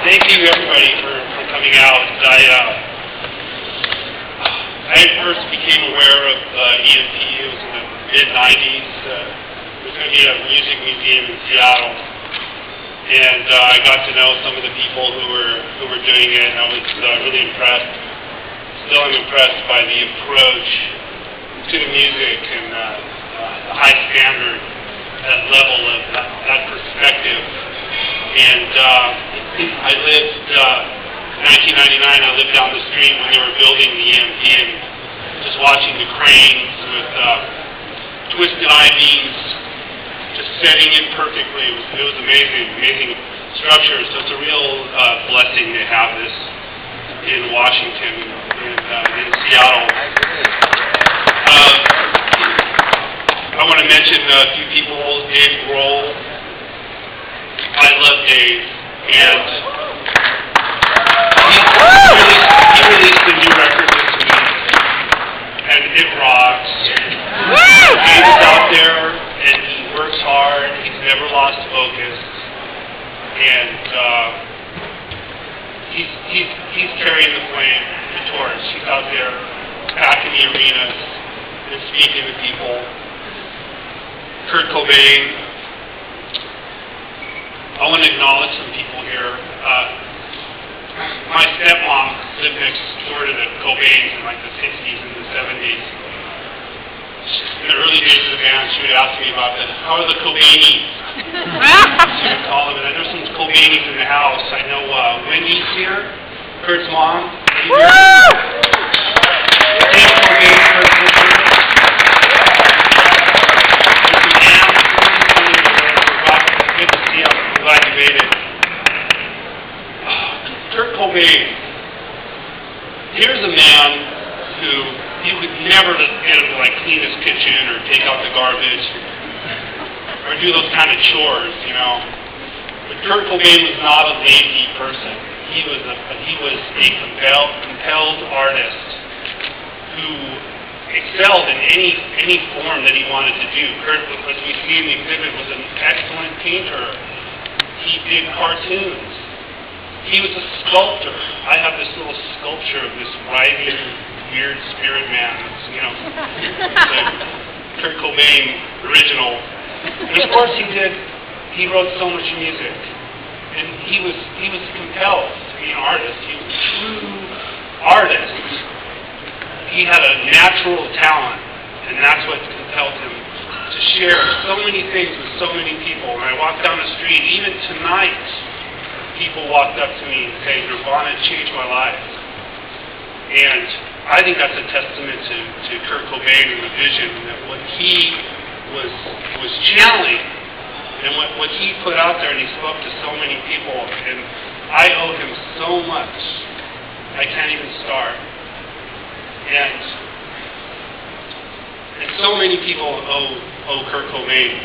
Thank you, everybody, for coming out. I first became aware of EMP. It was in the mid-'90s. There was going to be a music museum in Seattle, and I got to know some of the people who were doing it, and I was really impressed. Still am impressed by the approach to the music and the high standard, that level of that perspective. And I lived, in 1999, I lived down the street when they were building the EMP and just watching the cranes with twisted I-beams just setting it perfectly. It was amazing structure. So it's a real blessing to have this in Washington and in Seattle. I want to mention a few people. Dave Grohl. I love Dave, and he released a new record this week, and it rocks. Dave's out there, and he works hard. He's never lost focus, and he's carrying the flame, the torch. He's out there packing the arenas and speaking to people. Kurt Cobain. I want to acknowledge some people here. My stepmom lived next door to the Cobains in like the 60s and the 70s. In the early days of the band, she would ask me about how are the Cobainis? She would call them, and there's some Cobainis in the house. I know Wendy's here, Kurt's mom. Dave Cobain, Kurt's sister. Glad you made it. Kurt Cobain. Here's a man who you could never get him to like clean his kitchen or take out the garbage or do those kind of chores, you know. But Kurt Cobain was not a lazy person. He was a compelled artist who excelled in any form that he wanted to do. Kurt, as we see in the exhibit, was an excellent painter. He did cartoons. He was a sculptor. I have this little sculpture of this writhing, weird spirit man. It's, you know, the Kurt Cobain original. And of course he wrote so much music. And he was compelled to be an artist. He was a true artist. He had a natural talent, and that's what compelled him to share so many things with so many people. When I walk down the street, even tonight, people walked up to me and say, Nirvana changed my life. And I think that's a testament to Kurt Cobain and the vision that what he was channeling and what he put out there, and he spoke to so many people. And I owe him so much. I can't even start. And so many people owe Kurt Cobain.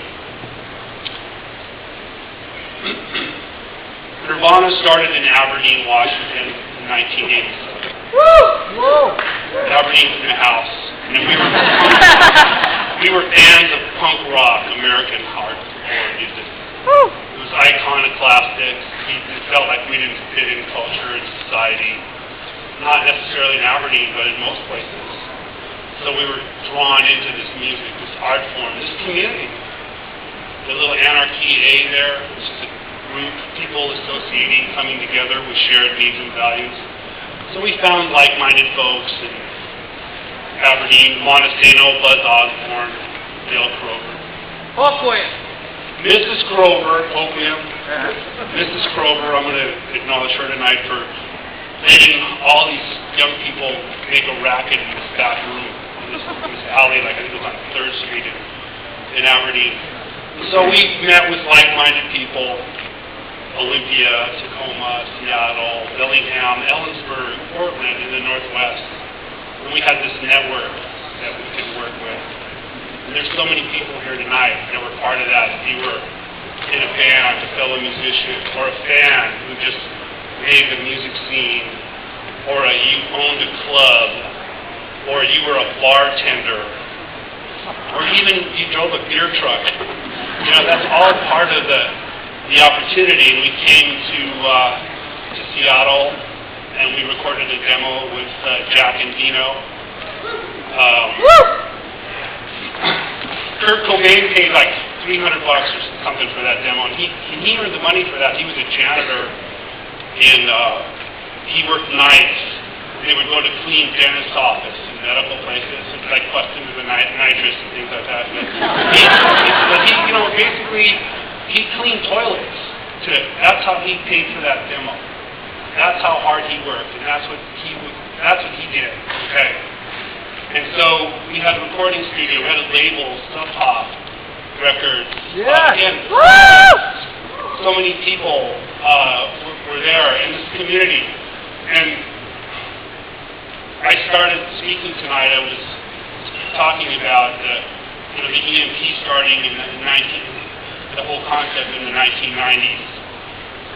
Nirvana started in Aberdeen, Washington in 1987. Woo! Aberdeen's a new house. And we were fans of punk rock, American hardcore music. It was iconoclastic. It felt like we didn't fit in culture and society. Not necessarily in Aberdeen, but in most places. So we were drawn into this music, this art form, this community. The little Anarchy A there, which is a group, people associating, coming together with shared needs and values. So we found like-minded folks in Aberdeen, Montesano, Buzz Osborne, Dale Crover. Oakwood. Mrs. Crover, Oakwood. Mrs. Crover, I'm going to acknowledge her tonight for letting all these young people make a racket in this back room, in this alley, like I think it was on 3rd Street in Aberdeen. So we met with like-minded people, Olympia, Tacoma, Seattle, Bellingham, Ellensburg, Portland in the Northwest. And we had this network that we could work with. And there's so many people here tonight that were part of that. If you were in a band, a fellow musician, or a fan who just made the music scene, or you owned a club, or you were a bartender, or even you drove a beer truck. You know, that's all part of the opportunity. And we came to to Seattle, and we recorded a demo with Jack and Dino. Kurt Cobain paid like $300 or something for that demo, and he earned the money for that. He was a janitor, and he worked nights. They would go to clean dentist's office and medical places, and like bust into the nitrous and things like that. But he, basically, he cleaned toilets. That's how he paid for that demo. That's how hard he worked, and that's what he did. Okay. And so we had a recording studio, we had a label, Sub Pop Records. Yeah. Again, so many people were there in this community. And I started speaking tonight. I was talking about the EMP starting in the whole concept in the 1990s.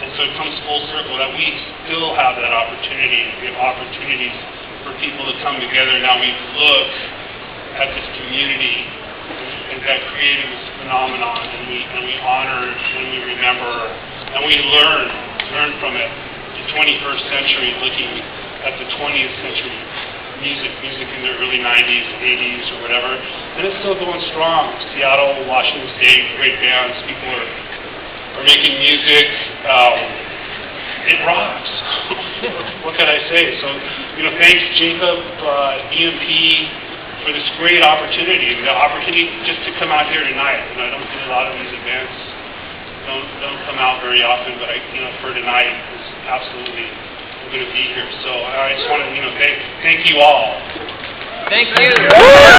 And so it comes full circle that we still have that opportunity. We have opportunities for people to come together. Now we look at this community and that created this phenomenon, and we honor and we remember and we learn from it. The 21st century, looking at the 20th century music in the early 90s, 80s, or whatever, and it's still going strong. Seattle, Washington State, great bands. People are making music. It rocks. What can I say? So, thanks Jacob, EMP, for this great opportunity. The opportunity just to come out here tonight. I don't do a lot of these events. Don't come out very often, but for tonight, it's absolutely going to be here. So I just want to, thank you all. Thank you.